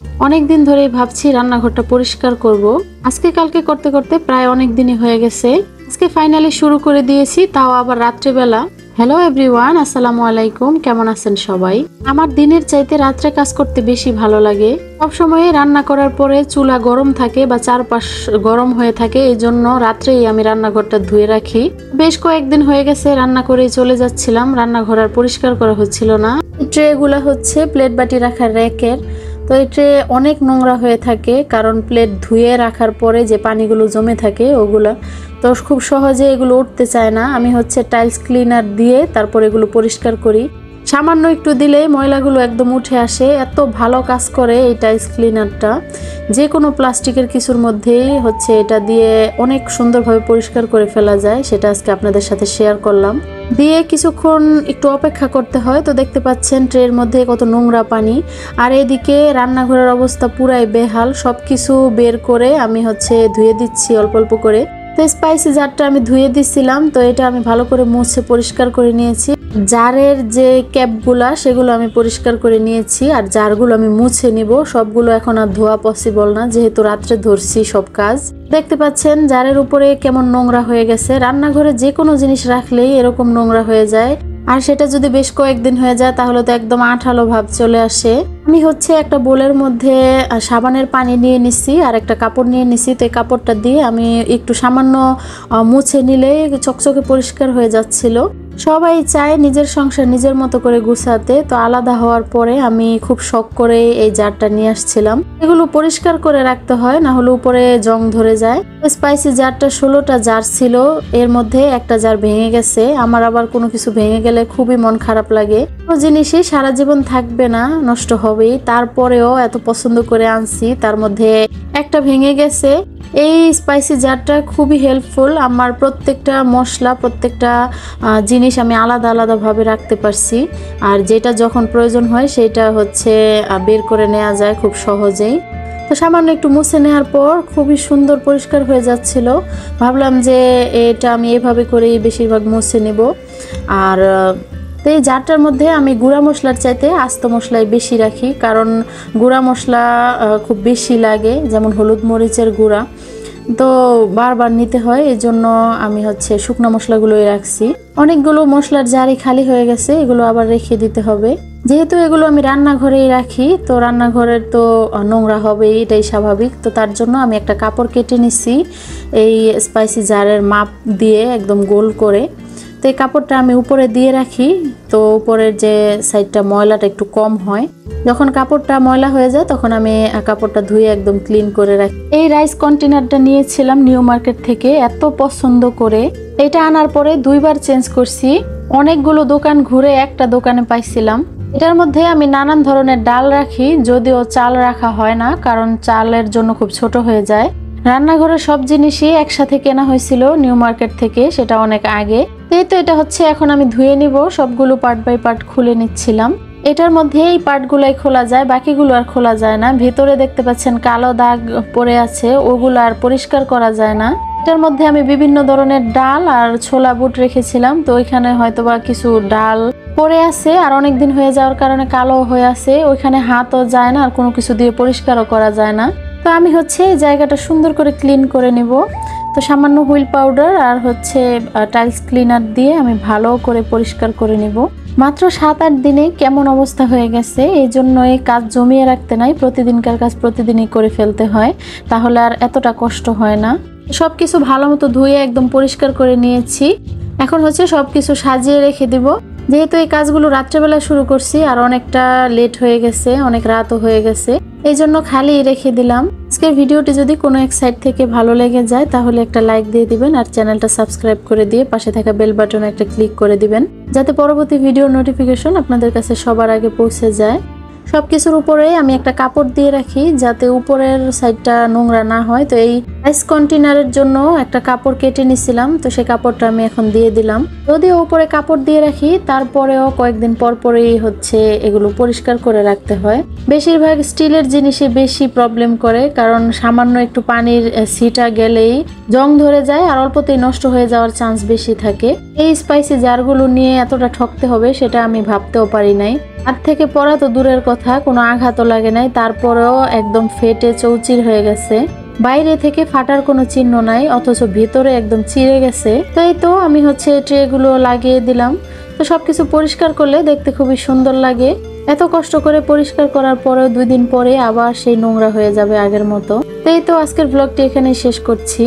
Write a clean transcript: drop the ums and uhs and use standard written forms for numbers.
অনেক দিন ধরেই ভাবছি রান্নাঘরটা পরিষ্কার করব। আজকে কালকে করতে করতে প্রায় অনেক দিনই হয়ে গেছে। আজকে ফাইনালি শুরু করে দিয়েছি, তাও আবার রাত্রেবেলা। হ্যালো এভরিওয়ান, আসসালামু আলাইকুম। কেমন আছেন সবাই? আমার দিনের চাইতে রাত্রে কাজ করতে বেশি ভালো লাগে। সবসময় রান্না করার পরে চুলা গরম থাকে বা চারপাশ গরম হয়ে থাকে, এই জন্য রাত্রেই আমি রান্নাঘরটা ধুয়ে রাখি। বেশ কয়েকদিন হয়ে গেছে রান্না করেই চলে যাচ্ছিলাম, রান্নাঘর আর পরিষ্কার করা হচ্ছিল না। ট্রে গুলা হচ্ছে প্লেট বাটি রাখার র্যাকের। তো এই ট্রে অনেক নোংরা হয়ে থাকে, কারণ প্লেট ধুয়ে রাখার পরে যে পানিগুলো জমে থাকে ওগুলা তো খুব সহজে এগুলো উঠতে চায় না। আমি হচ্ছে টাইলস ক্লিনার দিয়ে তারপর এগুলো পরিষ্কার করি। সামান্য একটু দিলে ময়লাগুলো একদম উঠে আসে। এত ভালো কাজ করে এই টাইলস ক্লিনারটা। যে কোনো প্লাস্টিকের কিছুর মধ্যেই হচ্ছে এটা দিয়ে অনেক সুন্দরভাবে পরিষ্কার করে ফেলা যায়। সেটা আজকে আপনাদের সাথে শেয়ার করলাম। দিয়ে কিছুক্ষণ একটু অপেক্ষা করতে হয়। তো দেখতে পাচ্ছেন ট্রের মধ্যে কত নোংরা পানি, আর এদিকে রান্নাঘরের অবস্থা পুরাই বেহাল। সবকিছু বের করে আমি হচ্ছে ধুয়ে দিচ্ছি অল্প অল্প করে। তো স্পাইসি জারটা আমি ধুয়ে দিচ্ছিলাম, তো এটা আমি ভালো করে মুছে পরিষ্কার করে নিয়েছি। জারের যে ক্যাপগুলা সেগুলো আমি পরিষ্কার করে নিয়েছি, আর জারগুলো আমি মুছে নিব। সবগুলো এখন আর ধোয়া পসিবল না, যেহেতু রাত্রে ধরছি সব কাজ। দেখতে পাচ্ছেন জারের উপরে কেমন নোংরা হয়ে গেছে। রান্নাঘরে যে কোনো জিনিস রাখলেই এরকম নোংরা হয়ে যায়, আর সেটা যদি বেশ কয়েকদিন হয়ে যায় তাহলে তো একদম আঠালো ভাব চলে আসে। আমি হচ্ছে একটা বোলের মধ্যে সাবানের পানি নিয়ে নিছি আর একটা কাপড় নিয়ে নিছি। তো এই কাপড়টা দিয়ে আমি একটু সামান্য মুছে নিলে চকচকে পরিষ্কার হয়ে যাচ্ছিল। সবাই চায় নিজের সংসার নিজের মতো করে গুছাতে, তো আলাদা হওয়ার পরে আমি খুব শখ করে এই জারটা নিয়ে আসছিলাম। এগুলো পরিষ্কার করে রাখতে হয়, না হলে উপরে জং ধরে যায়। স্পাইসি জারটা 16টা জার ছিল, এর মধ্যে একটা জার ভেঙে গেছে। আমার আবার কোনো কিছু ভেঙে গেলে খুবই মন খারাপ লাগে। কোনো জিনিসই সারা জীবন থাকবে না, নষ্ট হবেই। তারপরেও এত পছন্দ করে আনছি, তার মধ্যে একটা ভেঙে গেছে। এই স্পাইসি জারটা খুবই হেল্পফুল। আমার প্রত্যেকটা মশলা, প্রত্যেকটা জিনিস আমি আলাদা আলাদা ভাবে রাখতে পারছি, আর যেটা যখন প্রয়োজন হয় সেটা হচ্ছে বের করে নেওয়া যায় খুব সহজেই। তো সামান্য একটু মুছে নেওয়ার পর খুবই সুন্দর পরিষ্কার হয়ে যাচ্ছিল। ভাবলাম যে এটা আমি এভাবে করেই বেশিরভাগ মুছে নেব। আর তো এই জারটার মধ্যে আমি গুঁড়া মশলার চাইতে আস্ত মশলাই বেশি রাখি, কারণ গুঁড়া মশলা খুব বেশি লাগে, যেমন হলুদ মরিচের গুঁড়া তো বারবার নিতে হয়। এই জন্য আমি হচ্ছে শুকনো মশলাগুলোই রাখছি। অনেকগুলো মশলার জারি খালি হয়ে গেছে, এগুলো আবার রেখে দিতে হবে। যেহেতু এগুলো আমি রান্নাঘরেই রাখি, তো রান্নাঘরের তো নোংরা হবেই, এটাই স্বাভাবিক। তো তার জন্য আমি একটা কাপড় কেটে নিছি এই স্পাইসি জারের মাপ দিয়ে একদম গোল করে। তো এই কাপড়টা আমি উপরে দিয়ে রাখি, তো উপরের যে সাইডটা ময়লাটা একটু কম হয়। যখন কাপড়টা ময়লা হয়ে যায় তখন আমি কাপড়টা ধুয়ে একদম ক্লিন করে রাখি। এই রাইস কন্টেনারটা নিয়েছিলাম নিউ মার্কেট থেকে, এত পছন্দ করে। এটা আনার পরে 2বার চেঞ্জ করছি। অনেকগুলো দোকান ঘুরে একটা দোকানে পাইছিলাম। এটার মধ্যে আমি নানান ধরনের ডাল রাখি, যদিও চাল রাখা হয় না, কারণ চালের জন্য খুব ছোট হয়ে যায়। রান্নাঘরের সব জিনিসই একসাথে কেনা হয়েছিল নিউ মার্কেট থেকে, সেটা অনেক আগে। তো এটা হচ্ছে এখন আমি ধুয়ে নিব। সবগুলো পার্ট বাই পার্ট খুলে নিচ্ছিলাম। এটার মধ্যে এই পার্টগুলাই খোলা যায়, বাকিগুলো আর খোলা যায় না। ভেতরে দেখতে পাচ্ছেন কালো দাগ পড়ে আছে, ওগুলো আর পরিষ্কার করা যায় না। এটার মধ্যে আমি বিভিন্ন ধরনের ডাল আর ছোলা বুট রেখেছিলাম, তো ওইখানে হয়তোবা কিছু ডাল পড়ে আছে, আর অনেক দিন হয়ে যাওয়ার কারণে কালো হয়ে আছে। ওইখানে হাতও যায় না, আর কোনো কিছু দিয়ে পরিষ্কারও করা যায় না। তো আমি হচ্ছে এই জায়গাটা সুন্দর করে ক্লিন করে নেব। তো সামান্য হুইল পাউডার আর হচ্ছে টাইলস ক্লিনার দিয়ে আমি ভালো করে পরিষ্কার করে নিব। মাত্র 7-8 দিনে কেমন অবস্থা হয়ে গেছে। এই জন্য এই কাজ জমিয়ে রাখতে নাই, প্রতিদিনকার কাজ প্রতিদিনই করে ফেলতে হয়, তাহলে আর এতটা কষ্ট হয় না। সবকিছু ভালো মতো ধুয়ে একদম পরিষ্কার করে নিয়েছি। এখন হচ্ছে সবকিছু সাজিয়ে রেখে দিব। যেহেতু এই কাজগুলো রাত্রেবেলা শুরু করছি, আর অনেকটা লেট হয়ে গেছে, অনেক রাতও হয়ে গেছে, এই জন্য খালি রেখে দিলাম। আজকের ভিডিওটি যদি কোনো এক সাইড থেকে ভালো লেগে যায় তাহলে একটা লাইক দিয়ে দিবেন, আর চ্যানেলটা সাবস্ক্রাইব করে দিয়ে পাশে থাকা বেল বাটনে একটা ক্লিক করে দিবেন, যাতে পরবর্তী ভিডিওর নোটিফিকেশন আপনাদের কাছে সবার আগে পৌঁছে যায়। সবকিছুর উপরে আমি একটা কাপড় দিয়ে রাখি, যাতে উপরের সাইডটা নোংরা না হয়। তো এই রাইস কন্টেনারের জন্য একটা কাপড় কেটে নিছিলাম, তো সেই কাপড়টা আমি এখন দিয়ে দিলাম। যদিও উপরে কাপড় দিয়ে রাখি, তারপরেও কয়েকদিন পর পরেই হচ্ছে এগুলো পরিষ্কার করে রাখতে হয়। বেশিরভাগ স্টিলের জিনিসে বেশি প্রবলেম করে, কারণ সামান্য একটু পানির ছিটা গেলেই জং ধরে যায় আর অল্পতেই নষ্ট হয়ে যাওয়ার চান্স বেশি থাকে। এই স্পাইসি জারগুলো নিয়ে এতটা ঠকতে হবে সেটা আমি ভাবতেও পারি নাই। হাত থেকে পড়া তো দূরের কথা, কোনো আঘাতও লাগে নাই, তারপরেও একদম ফেটে চৌচির হয়ে গেছে। বাইরে থেকে ফাটার কোনো চিহ্ন নাই, অথচ ভিতরে একদম চিড়ে গেছে। তো এই তো আমি হচ্ছে ট্রে গুলো লাগিয়ে দিলাম। তো সবকিছু পরিষ্কার করলে দেখতে খুবই সুন্দর লাগে। এত কষ্ট করে পরিষ্কার করার পরেও 2 দিন পরে আবার সেই নোংরা হয়ে যাবে আগের মতো। তো এই তো আজকের ব্লগটি এখানে শেষ করছি।